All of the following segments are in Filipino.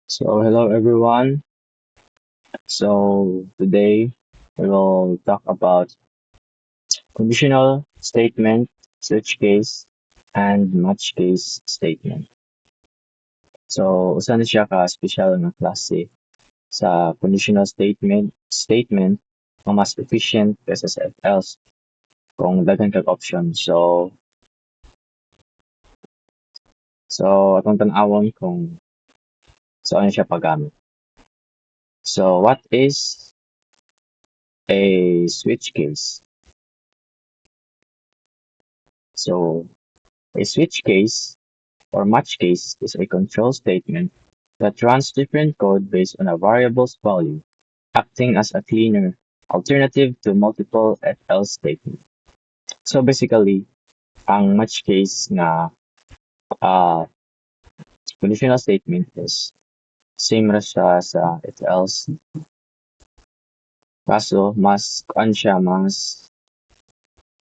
Hello everyone. Today we will talk about conditional statement, switch case, and match case statement. Usa na siya ka special nga klase sa conditional statement nga mas efficient kaysa sa if else kung daghan kag option. Atong tan-awon kung saan siya pagamit. What is a switch case? So, a switch case or match case is a control statement that runs different code based on a variable's value, acting as a cleaner alternative to multiple if-else statements. So basically, ang match case na uh, conditional statement is same ra siya sa if-else. Kaso, mas kuan siya,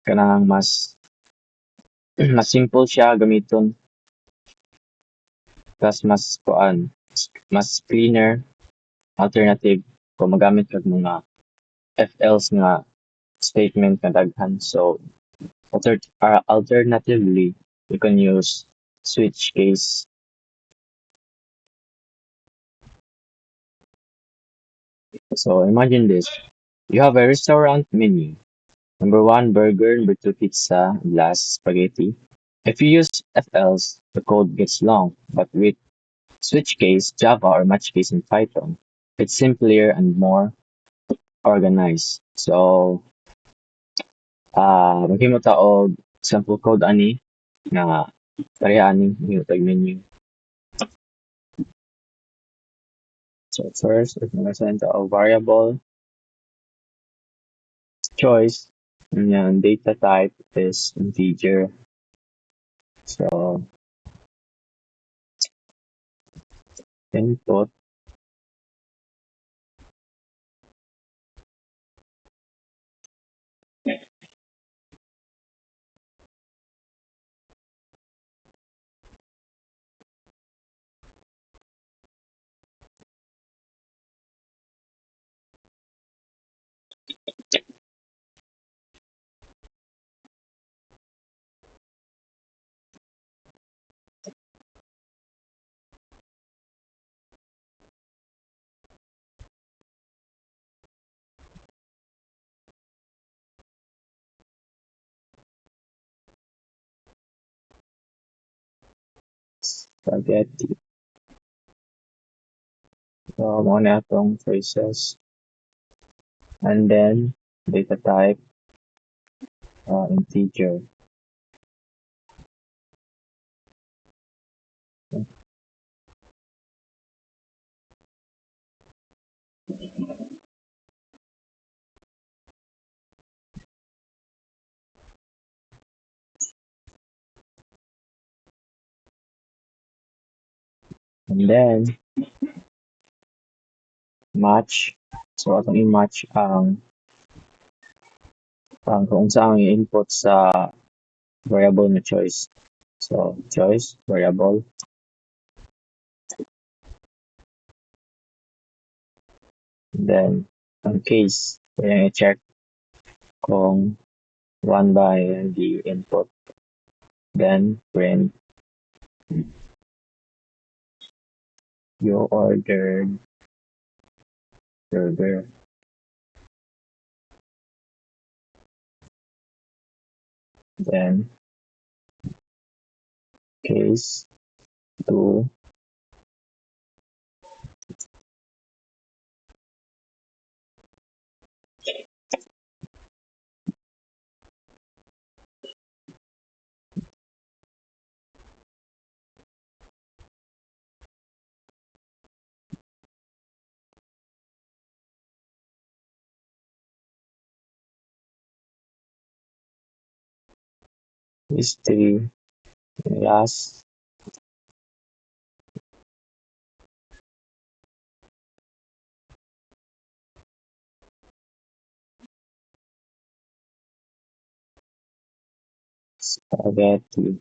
kanang mas simple siya gamiton. Tas mas cleaner alternative kung magamit kag mga if-else nga statement na daghan. Alternatively, you can use switch case. So imagine this. You have a restaurant menu. Number one, burger. Number two, pizza. Last, spaghetti. If you use FLs, the code gets long, but with switch case, Java, or match case in Python, it's simpler and more organized. Maghimo ta og sample code ani na pareha ani yung tag menu. So first, we're going to send a variable choice, and then data type is integer. So input, spaghetti. So mo na itong phrases. And then data type integer. And then match. So atong i-match ang kung saan ang input sa variable na choice. So choice variable, and then ang case kaya i-check kung 1 by the input, then print you ordered burger. Then case 2 is 3 last spaghetti.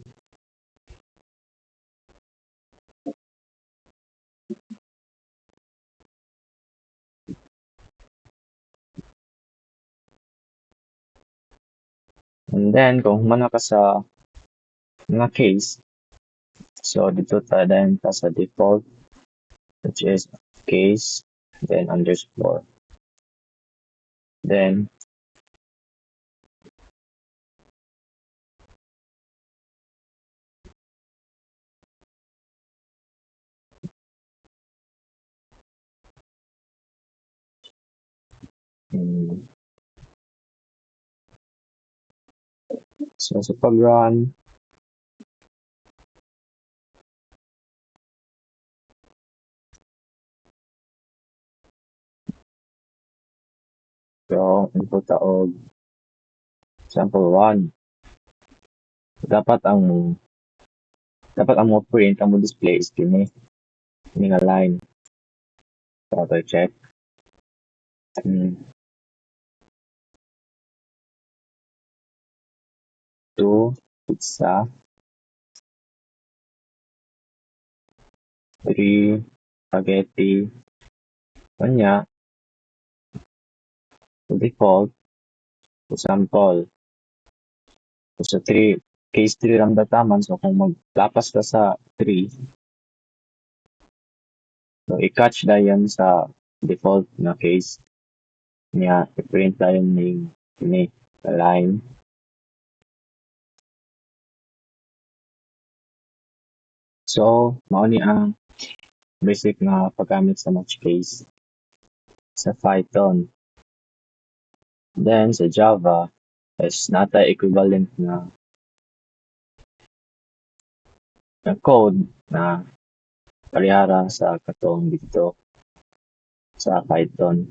And then, kung humana ka sa mga case, so dito tayo din ka sa default, which is case, then underscore. Then, mm, so sa pag-run, so input og sample 1. Dapat ang mo print, ang mo display is kini nga line. So, ito check. Two, pizza. 3, spaghetti. Kanya, default, sample. So, sa 3, case 3 lang dataman. So, kung maglapas ka sa 3, so, i-catch na yan sa default na case niya. I-print na yun ni line. So, mao ni ang basic na paggamit sa match case sa Python. Then, sa Java, is nata equivalent na code na parihara sa katong dito sa Python.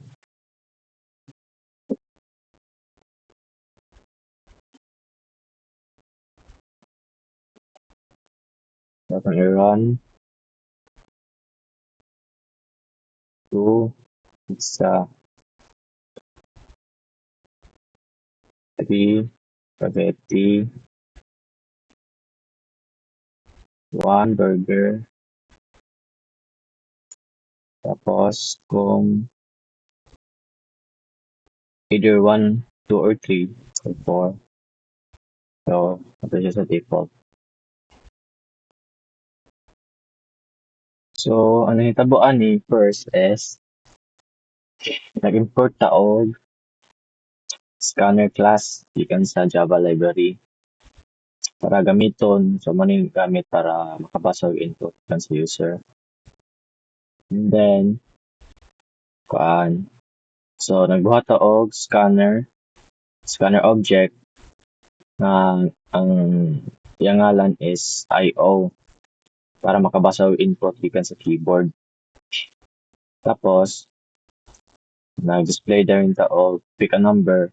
So, kung i-run, 2, pizza, 3, spaghetti, 1, burger. Tapos, kung either 1, 2, or 3, or 4. So, ito siya sa default. So, ano yung tabuan ni first is nag-import ta og scanner class gikan sa Java library para gamiton. So, maning gamit para makabasa og input kan sa user. And then, so nagbuhat ta og scanner object na ang iyang ngalan is IO para makabasa og input gikan sa keyboard. Tapos, nag-display din ta og pick a number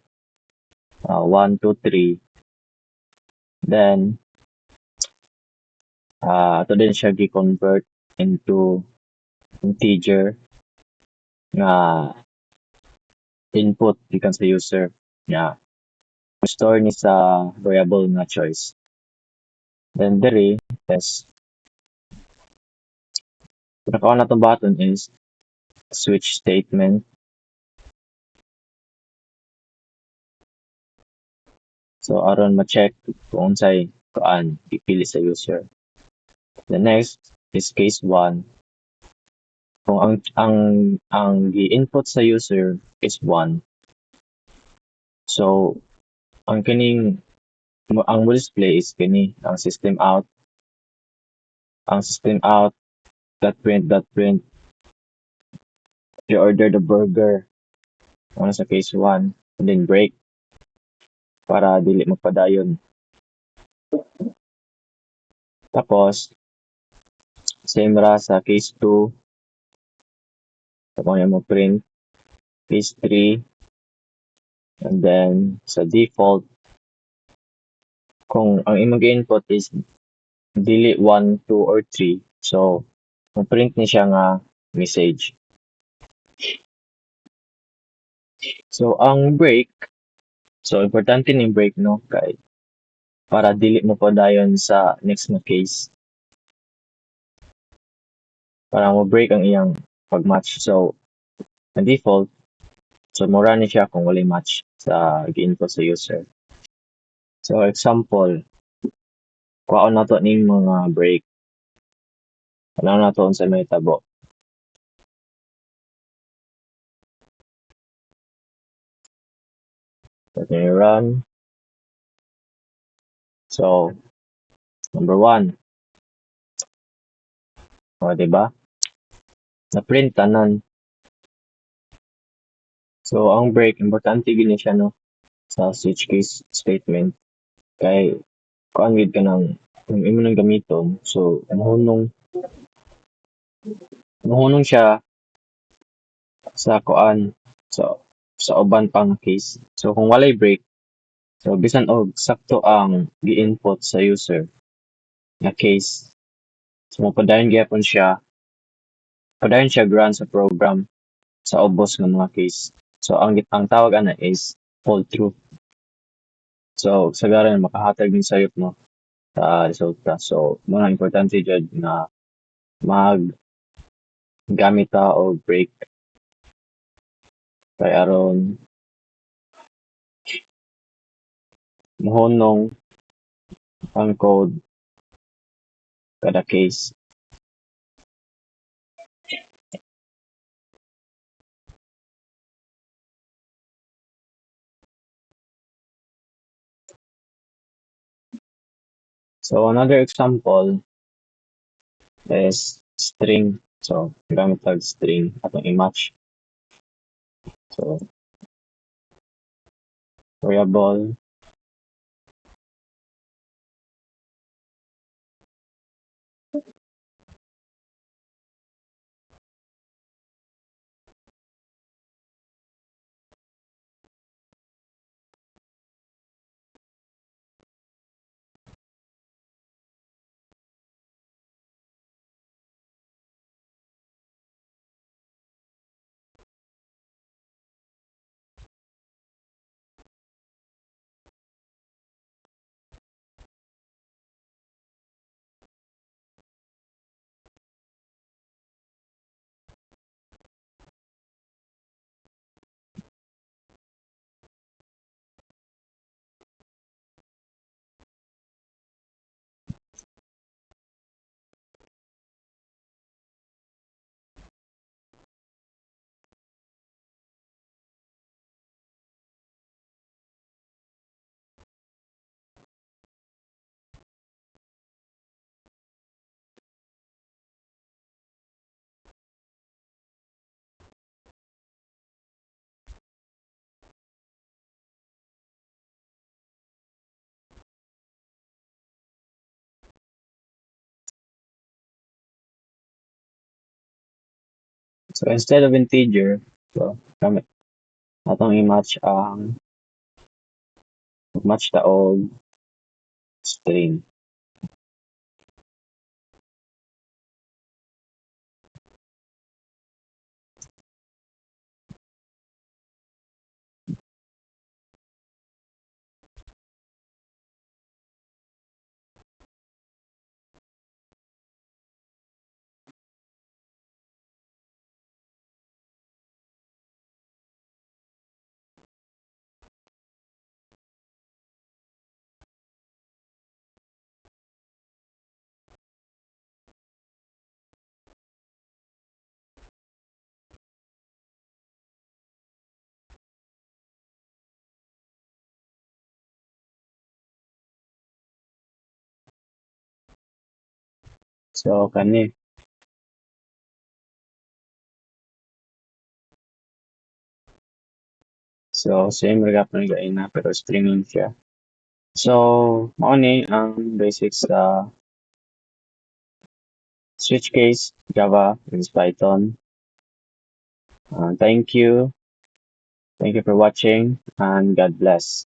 1, 2, 3. Then, ito din siya gi-convert into integer nga input gikan sa user nga store ni sa variable nga choice. Then diri is pinaka na tong button is switch statement. So aron ma-check kung unsay ipili sa user. The next is case 1. Kung ang gi-input sa user is 1. So ang mo display is kini ang system out .print you order the burger ano sa case 1 and then break para dili magpadayon. Tapos same ra sa case 2 kung mo print case 3 and then sa default kung ang imong input is dili 1, 2, or 3 so print ni siya nga message. So ang break, so importante ni break no kay para dili mo padayon sa next na case. Para mo break ang iyang pag-match. So ang default, so mura ni siya kung wala match sa gi-input sa user. So example, kuhaon nato ning mga break. Ano nato sa may tabo. Let me run. So, number one, o, di ba? Na-print tanan. So, ang break, importante gini siya, no? Sa switch case statement. Kay, kuan gid ka ng, kung imo nang gamiton, so, mahunong siya sa kuan, so, sa uban pang case. So, kung walay break, so, bisan og sakto ang gi-input sa user na case. So, padayon siya grant sa program sa ubos ng mga case. So, ang tawag ana is fall through. So, sagaran makahatag din sayop mo sa resulta. So, mga importante dyan na maggamit ta og break kay aron mohonong ang code kada case. So, another example is string. So, gamit tag string atong i-match. So, variable. So, instead of integer, so, gamit atong i-match match ta og string. So, kani. So, same ra gyapon gaina pero stringing siya. So, mao ni ang basics sa switch case, Java, and Python. Thank you. Thank you for watching and God bless.